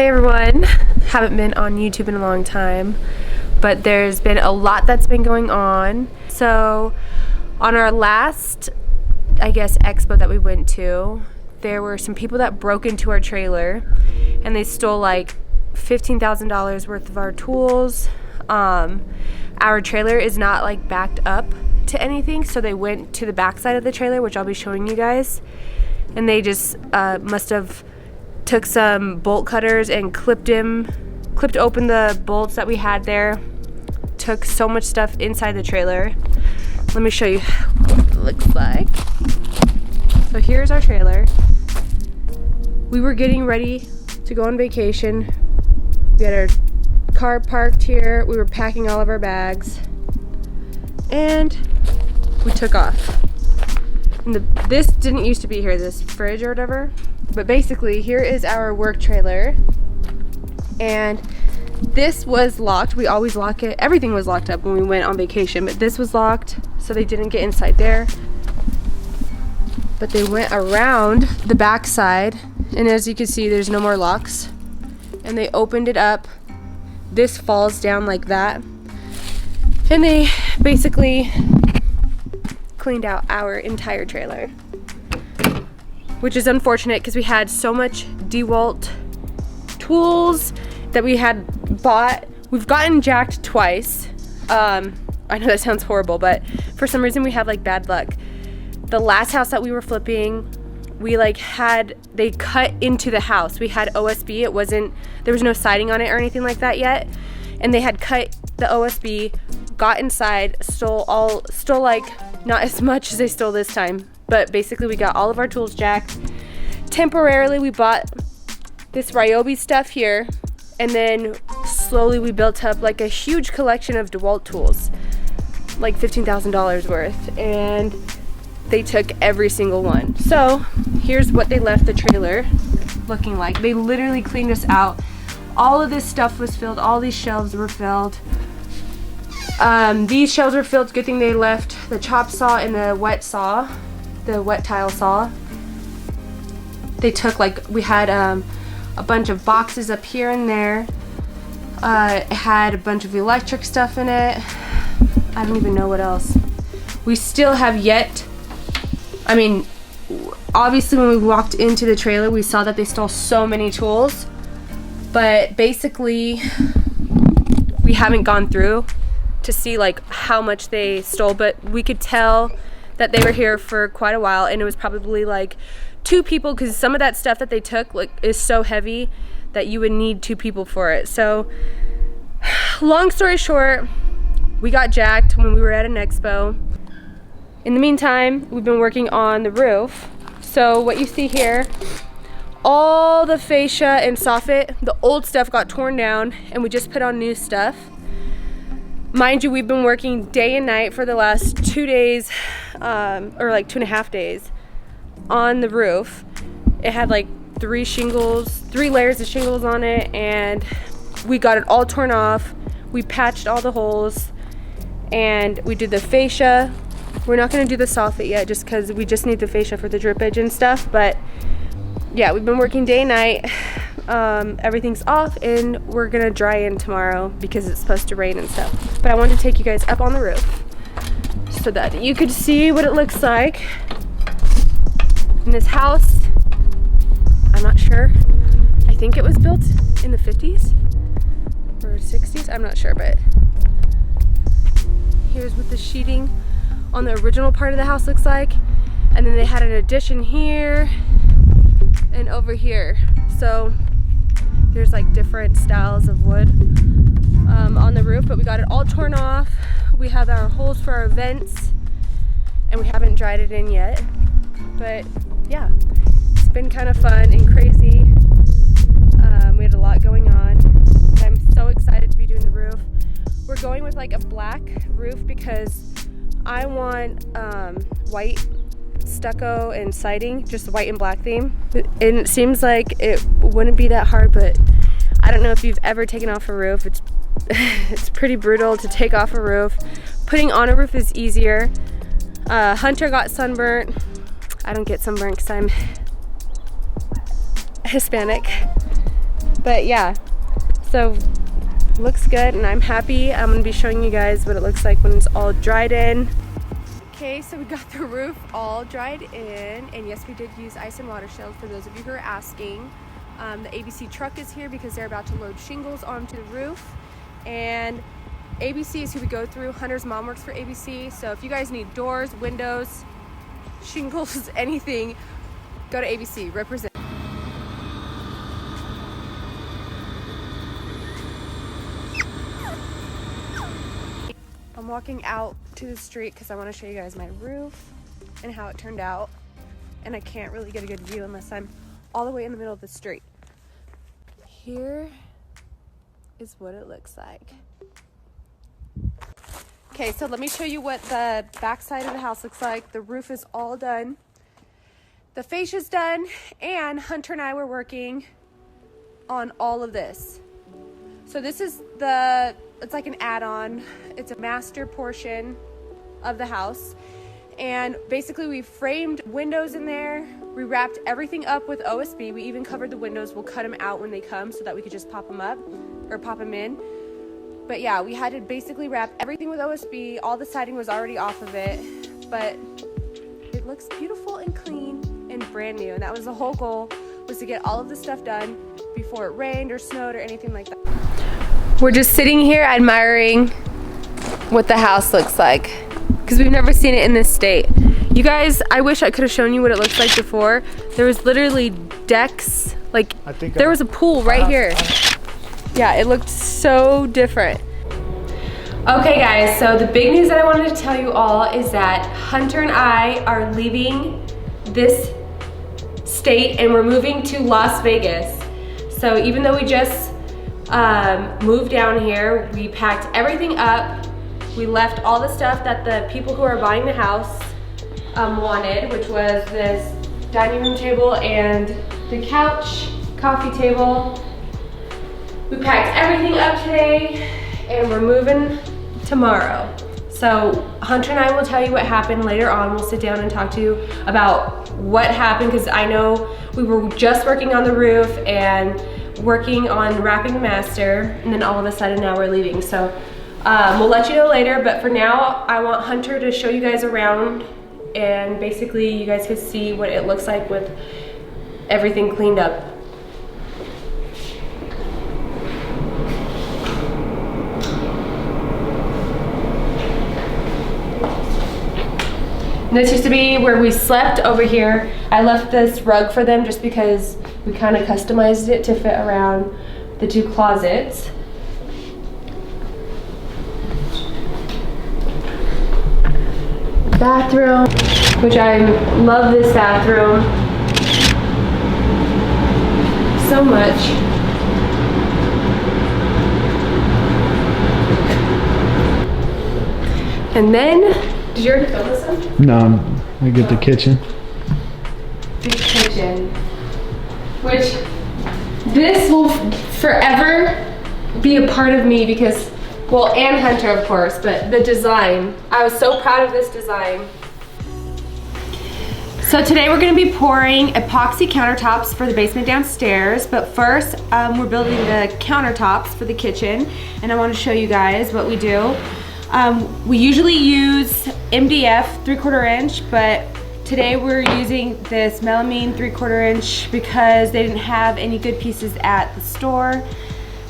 Hey everyone, haven't been on YouTube in a long time, but there's been a lot that's been going on. So on our last, I guess, expo that we went to, there were some people that broke into our trailer and they stole like $15,000 worth of our tools. Our trailer is not like backed up to anything, so they went to the back side of the trailer, which I'll be showing you guys, and they just must have took some bolt cutters and clipped open the bolts that we had there. Took so much stuff inside the trailer. Let me show you what it looks like. So here's our trailer. We were getting ready to go on vacation. We had our car parked here. We were packing all of our bags and we took off. And this didn't used to be here, this fridge or whatever. But basically, here is our work trailer, and this was locked. We always lock it. Everything was locked up when we went on vacation, but this was locked, so they didn't get inside there. But they went around the back side, and as you can see, there's no more locks. And they opened it up. This falls down like that. And they basically cleaned out our entire trailer, which is unfortunate because we had so much DeWalt tools that we had bought. We've gotten jacked twice. I know that sounds horrible, but for some reason we have like bad luck. The last house that we were flipping, they cut into the house. We had OSB. There was no siding on it or anything like that yet. And they had cut the OSB, got inside, stole like not as much as they stole this time. But basically we got all of our tools jacked. Temporarily we bought this Ryobi stuff here, and then slowly we built up like a huge collection of DeWalt tools, like $15,000 worth, and they took every single one. So here's what they left the trailer looking like. They literally cleaned us out. All of this stuff was filled, all these shelves were filled. These shelves were filled. Good thing they left the chop saw and the wet saw. The wet tile saw. They took we had a bunch of boxes up here and there. It had a bunch of electric stuff in it. I don't even know what else. We still have yet, obviously when we walked into the trailer we saw that they stole so many tools, but basically we haven't gone through to see like how much they stole, but we could tell that they were here for quite a while, and it was probably like 2 people, because some of that stuff that they took is so heavy that you would need 2 people for it. So long story short, we got jacked when we were at an expo. In the meantime, we've been working on the roof. So what you see here, all the fascia and soffit, the old stuff got torn down and we just put on new stuff. Mind you, we've been working day and night for the last 2 days, or like 2.5 days on the roof. It had like 3 layers of shingles on it, and we got it all torn off. We patched all the holes and we did the fascia. We're not gonna do the soffit yet just because we just need the fascia for the drippage and stuff, but yeah, we've been working day and night. Everything's off and we're gonna dry in tomorrow because it's supposed to rain and stuff. But I wanted to take you guys up on the roof so that you could see what it looks like. In this house, I'm not sure. I think it was built in the 50s or 60s. I'm not sure, but here's what the sheeting on the original part of the house looks like. And then they had an addition here and over here. So there's like different styles of wood on the roof, but we got it all torn off. We have our holes for our vents and we haven't dried it in yet. But yeah, it's been kind of fun and crazy. We had a lot going on. But I'm so excited to be doing the roof. We're going with like a black roof because I want white stucco and siding, just the white and black theme. And it seems like it wouldn't be that hard, but I don't know if you've ever taken off a roof. It's pretty brutal to take off a roof. Putting on a roof is easier. Hunter got sunburnt. I don't get sunburnt because I'm Hispanic. But yeah, so looks good and I'm happy. I'm gonna be showing you guys what it looks like when it's all dried in. Okay, so we got the roof all dried in, and yes, we did use ice and water shield for those of you who are asking. The ABC truck is here because they're about to load shingles onto the roof, and ABC is who we go through. Hunter's mom works for ABC, so if you guys need doors, windows, shingles, anything, go to ABC, represent. I'm walking out to the street because I want to show you guys my roof and how it turned out, and I can't really get a good view unless I'm all the way in the middle of the street. Here is what it looks like. Okay, so let me show you what the back side of the house looks like. The roof is all done. The fascia's done, and Hunter and I were working on all of this. So this is it's like an add-on. It's a master portion of the house. And basically we framed windows in there. We wrapped everything up with OSB. We even covered the windows. We'll cut them out when they come so that we could just pop them up or pop them in. But yeah, we had to basically wrap everything with OSB. All the siding was already off of it, but it looks beautiful and clean and brand new. And that was the whole goal, was to get all of this stuff done before it rained or snowed or anything like that. We're just sitting here admiring what the house looks like because we've never seen it in this state. You guys, I wish I could have shown you what it looks like before. There was literally decks, like there was a pool right here. Yeah, it looked so different. Okay guys, so the big news that I wanted to tell you all is that Hunter and I are leaving this state and we're moving to Las Vegas. So even though we just moved down here, we packed everything up. We left all the stuff that the people who are buying the house wanted, which was this dining room table and the couch, coffee table. We packed everything up today and we're moving tomorrow. So Hunter and I will tell you what happened later on. We'll sit down and talk to you about what happened, because I know we were just working on the roof and working on wrapping the master, and then all of a sudden now we're leaving. So we'll let you know later, but for now I want Hunter to show you guys around, and basically you guys can see what it looks like with everything cleaned up. And this used to be where we slept over here. I left this rug for them just because we kind of customized it to fit around the two closets. Bathroom, which I love this bathroom so much. And then, did you already film this one? No, I get the kitchen. The kitchen, which this will forever be a part of me because, well, and Hunter of course, but the design. I was so proud of this design. So today we're going to be pouring epoxy countertops for the basement downstairs, but first we're building the countertops for the kitchen, and I want to show you guys what we do. We usually use MDF 3/4 inch, but today we're using this melamine 3/4 inch because they didn't have any good pieces at the store.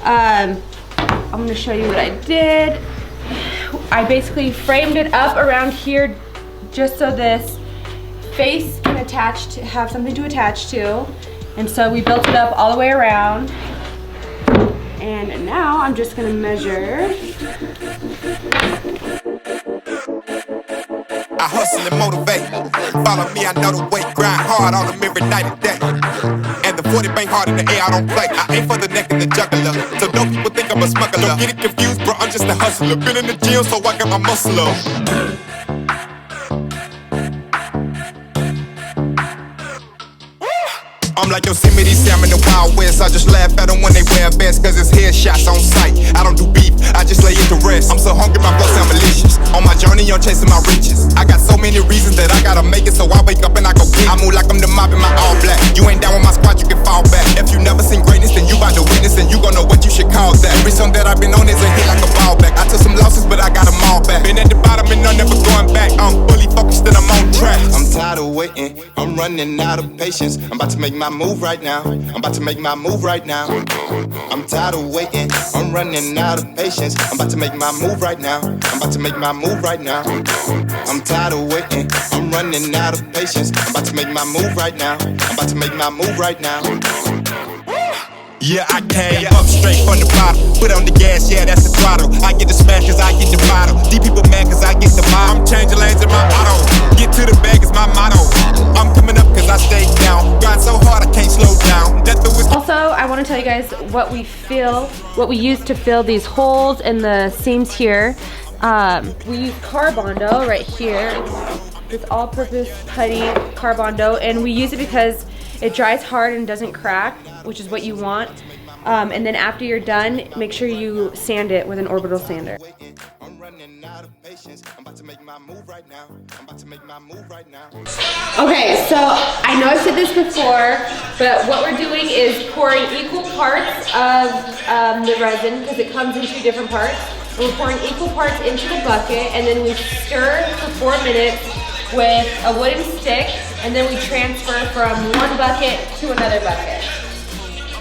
I'm gonna show you what I did. I basically framed it up around here just so this face can have something to attach to. And so we built it up all the way around. And now I'm just gonna measure. I hustle and motivate. Follow me, I know the way. Grind hard on them every night and day. And the 40 bang hard in the air, I don't play. I aim for the neck and the jugular. So don't people think I'm a smuggler. Don't get it confused, bro, I'm just a hustler. Been in the gym, so I got my muscle up. I'm like Yosemite Sam in the Wild West. I just laugh at them when they wear vests, cause it's headshots on sight. I don't do beef, I just lay it to rest. I'm so hungry, my flow sound malicious. On my journey, I'm chasing my riches. I got so many reasons that I gotta make it, so I wake up and I go get it. I move like I'm the mob in my all black. You ain't down with my squad, you can fall back. If you never seen greatness, then you about to witness. You gon' know what you should call that. Every song that I've been on is a hit like a ball back. I took some losses, but I got them all back. Been at the bottom and I'm never going back. I'm fully focused and I'm on track. I'm tired of waiting, I'm running out of patience. I'm about to make my move right now. I'm about to make my move right now. I'm tired of waiting, I'm running out of patience. I'm about to make my move right now. I'm about to make my move right now. I'm tired of waiting, I'm running out of patience. I'm about to make my move right now. I'm about to make my move right now. Yeah, I came up straight from the bottom. Put on the gas, yeah, that's the throttle. I get the smash cause I get the bottle. These people mad cause I get the mile. I'm changing lanes in my auto. Get to the bag is my motto. I'm coming up cause I stay down. Grind so hard I can't slow down. Also, I want to tell you guys what we use to fill these holes in the seams here. We use Carbondo right here. This all-purpose putty Carbondo, and we use it because it dries hard and doesn't crack, which is what you want. And then after you're done, make sure you sand it with an orbital sander. Okay, so I know I've said this before, but what we're doing is pouring equal parts of the resin, because it comes in 2 different parts. And we're pouring equal parts into the bucket, and then we stir for 4 minutes with a wooden stick, and then we transfer from one bucket to another bucket.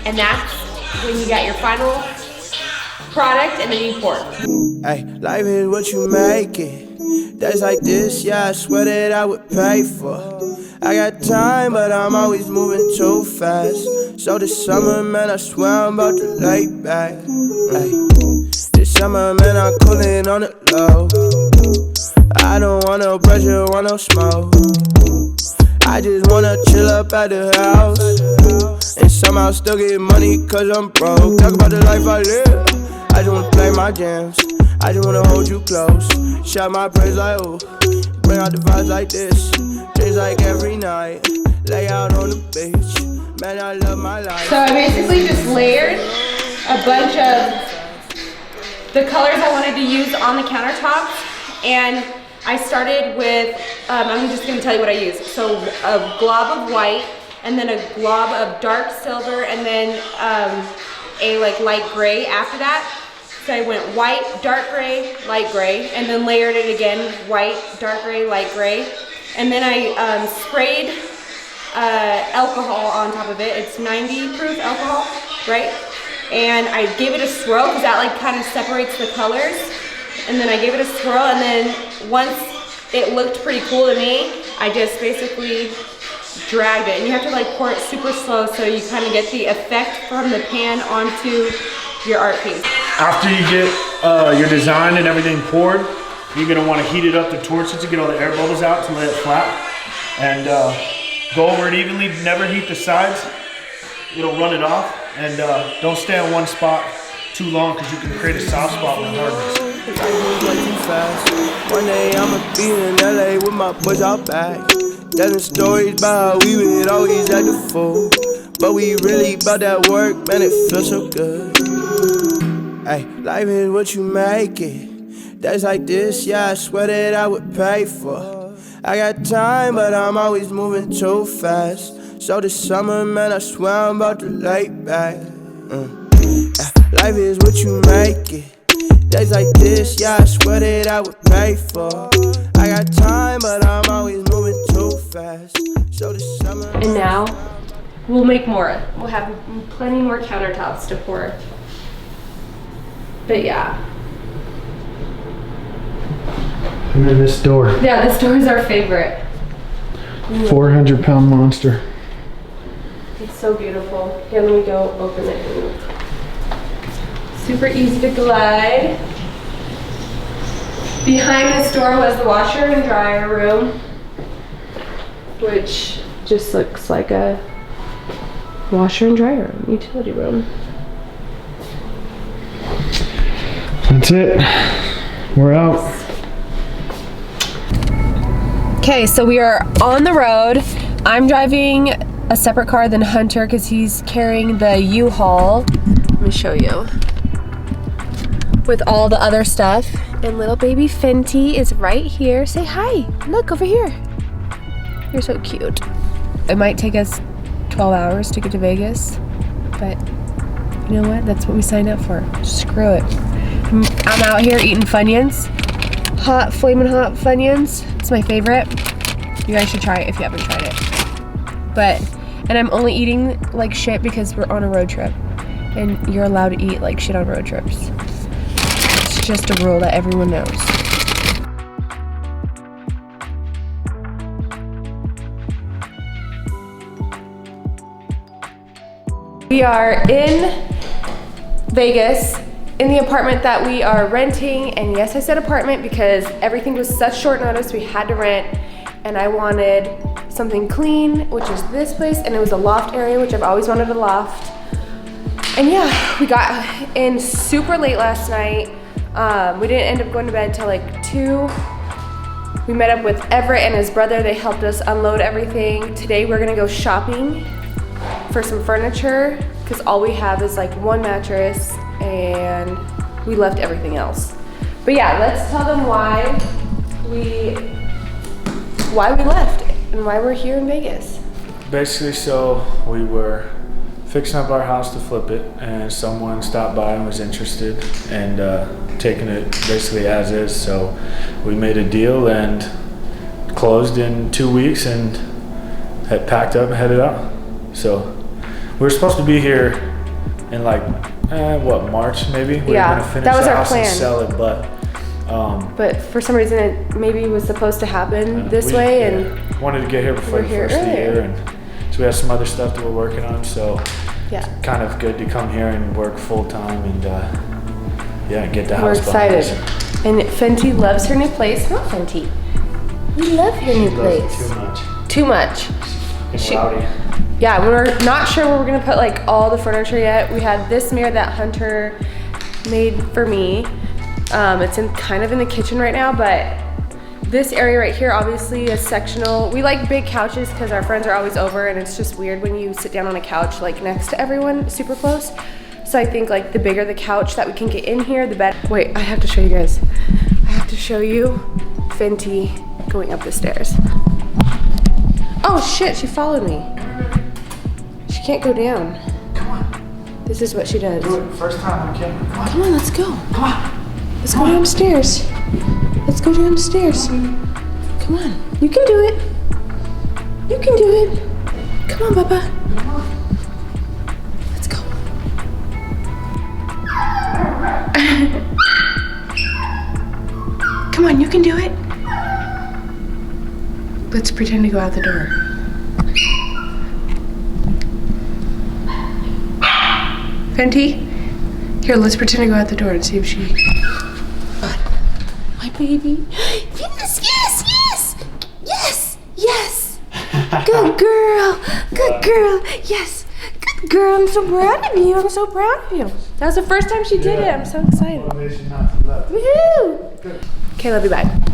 And that's when you got your final product, and then you pour. Hey, life is what you make it. Days like this, yeah, I swear that I would pay for. I got time, but I'm always moving too fast. So this summer, man, I swear I'm about to lay back. Hey, this summer, man, I'm cooling on the low. I don't want no pressure, want no smoke. I just wanna chill up at the house and somehow still get money cause I'm broke. Talk about the life I live, I just wanna play my jams. I just wanna hold you close, shout my praise like ooh. Bring out the vibes like this, drinks like every night. Lay out on the beach, man I love my life. So I basically just layered a bunch of the colors I wanted to use on the countertops, and I started with, I'm just gonna tell you what I used. So a glob of white, and then a glob of dark silver, and then a like light gray after that. So I went white, dark gray, light gray, and then layered it again, white, dark gray, light gray. And then I sprayed alcohol on top of it. It's 90 proof alcohol, right? And I gave it a swirl because that like kind of separates the colors. And then I gave it a swirl, and then once it looked pretty cool to me, I just basically dragged it. And you have to like pour it super slow so you kind of get the effect from the pan onto your art piece. After you get your design and everything poured, you're gonna wanna heat it up to torch it to get all the air bubbles out to lay it flat. And go over it evenly, never heat the sides. It'll run it off. And don't stay on one spot too long because you can create a soft spot with hardness. One day I'ma be in LA with my boys out back, telling stories about how we would always act a fool, but we really about that work, man, it feels so good. Hey, life is what you make it. Days like this, yeah, I swear that I would pay for. I got time, but I'm always moving too fast. So this summer, man, I swear I'm about to lay back. Life is what you make it. Days like this, yeah, I swear that I would pay for. I got time, but I'm always moving too fast. So this summer. And now we'll make more. We'll have plenty more countertops to pour. But yeah. And then this door. Yeah, this door is our favorite. 400-pound monster. It's so beautiful. Here, let me go open it. Super easy to glide. Behind this door was the washer and dryer room, which just looks like a washer and dryer room, utility room. That's it. We're out. Okay, so we are on the road. I'm driving a separate car than Hunter because he's carrying the U-Haul. Let me show you. With all the other stuff. And little baby Fenty is right here. Say hi. Look over here. You're so cute. It might take us 12 hours to get to Vegas, but You know what? That's what we signed up for. Screw it. I'm out here eating Funyuns. Hot, flaming hot Funyuns. It's my favorite. You guys should try it if you haven't tried it. And I'm only eating like shit because we're on a road trip. And you're allowed to eat like shit on road trips. It's just a rule that everyone knows. We are in Vegas in the apartment that we are renting, and yes, I said apartment because everything was such short notice we had to rent, and I wanted something clean, which is this place, and it was a loft area, which I've always wanted a loft. And yeah, we got in super late last night. We didn't end up going to bed till like 2. We met up with Everett and his brother. They helped us unload everything. Today we're gonna go shopping for some furniture because all we have is like one mattress and we left everything else. But yeah, let's tell them why we left and why we're here in Vegas. Basically, so we were fixing up our house to flip it, and someone stopped by and was interested and taking it basically as is. So we made a deal and closed in 2 weeks and had packed up and headed out. So we were supposed to be here in like, March maybe? We were gonna finish that was the our house plan. and sell it, but for some reason it maybe was supposed to happen this way, and wanted to get here before the first of the year, and so we have some other stuff that we're working on, so yeah, it's kind of good to come here and work full time and get the we're house behind excited. us. And Fenty loves her new place. Huh, Fenty? We love your new place. Too much. It's rowdy. Yeah, we're not sure where we're gonna put like all the furniture yet. We had this mirror that Hunter made for me. It's kind of in the kitchen right now, but this area right here obviously is sectional. We like big couches because our friends are always over, and it's just weird when you sit down on a couch like next to everyone super close. So I think like the bigger the couch that we can get in here, the better. Wait, I have to show you guys. I have to show you Fenty going up the stairs. Oh shit, she followed me. She can't go down. Come on. This is what she does. Do it first time on camera. Come on, let's go. Come on. Let's go downstairs. Let's go downstairs. Come on. You can do it. You can do it. Come on, Papa. Come on. Let's go. Come on, you can do it. Let's pretend to go out the door. Fenty, here, let's pretend to go out the door and see if she... My baby. Yes, yes, yes! Yes, yes! Good girl, good girl, yes! Good girl, I'm so proud of you, I'm so proud of you. That was the first time she did it, I'm so excited. Motivation not to left. Woohoo! Okay, love you, bye.